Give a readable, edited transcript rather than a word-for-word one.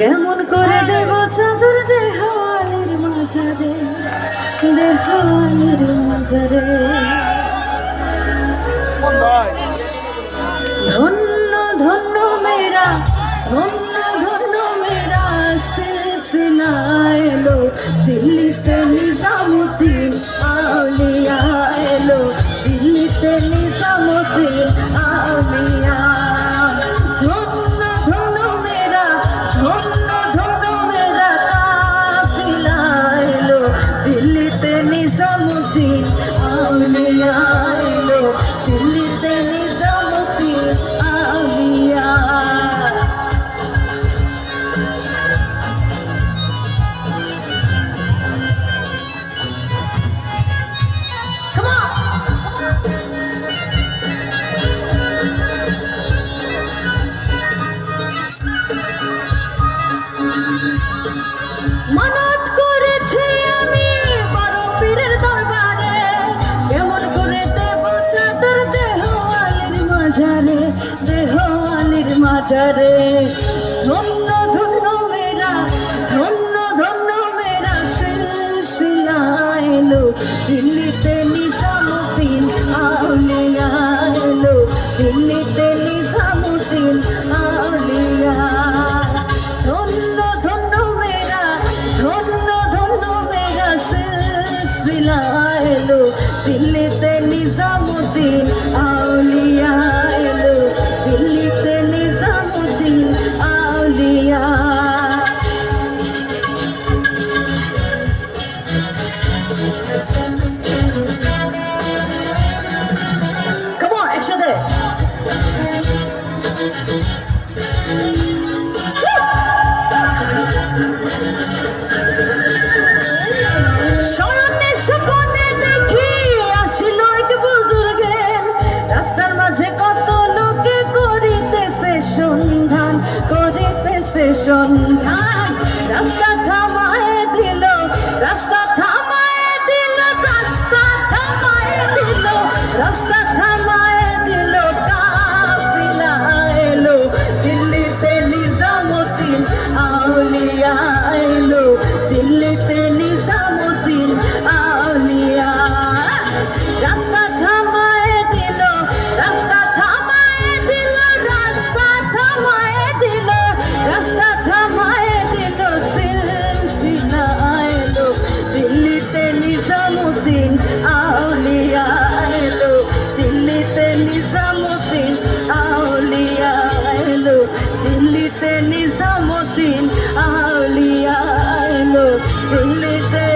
কেমন করে দেব চাদর দেহালের মাঝারে, দেহালের মাঝারে। ধন্য ধন্য মেরা, ধন্য ধন্য মেরা সিলসিলা এলো, দিল্লিতে নিজামুদ্দিন আউলিয়া এলো, দিল্লিতে নিজামুদ্দিন আউলিয়া। ধন্য ধন্য মেরা, ধন্য ধন্য মেরা কাফিলা এলো, দিল্লিতে নিজামুদ্দিন আউলিয়া এলো, দিল্লিতে নিজামুদ্দিন আউলিয়া। মানত করেছি আমি বড় পীরের দরবারে, কেমন করে দেব চাদর দেহওয়ালির মাঝারে, দেহওয়ালির মাঝারে। ধন্য ধন্য মেরা, ধন্য ধন্য মেরা সিলসিলা এলো, দিল্লিতে নিজামুদ্দিন আউলিয়া এলো, দিল্লিতে নিজামুদ্দিন আউলিয়া। ধন্য ধন্য মেরা, ধন্য ধন্য মেরা সিলসিলা এলো, দিল্লিতে নিজামুদ্দিন আউলিয়া এলো, দিল্লিতে নিজামুদ্দিন আউলিয়া। Come on, একসাথে। শরণে সুখনে দেখি আসিল এক বুজুর্গের, রাস্তার মাঝে কত লোকে করিতেছে সন্ধান, করিতেছে সন্ধান। রাস্তা থামায় দিল, রাস্তা থামায় দিল, রাস্তা থামায় দিল, রাস্তা থামায় দিল, কাফিলা এলো, দিল্লিতে নিজামুদ্দিন আউলিয়া এলো, দিল্লিতে নিজামুদ্দিন আউলিয়া। রাস্তা থামায় দিল, রাস্তা থামায় দিল, রাস্তা থামায় দিল, রাস্তা থামায় দিল, সিলসিলা এলো, দিল্লিতে নিজামুদ্দিন আউলিয়া এলো, দিল্লিতে নিজামুদ্দিন আউলিয়া এলো, দিল্লিতে নিজামুদ্দিন আউলিয়া এলো, দিল্লিতে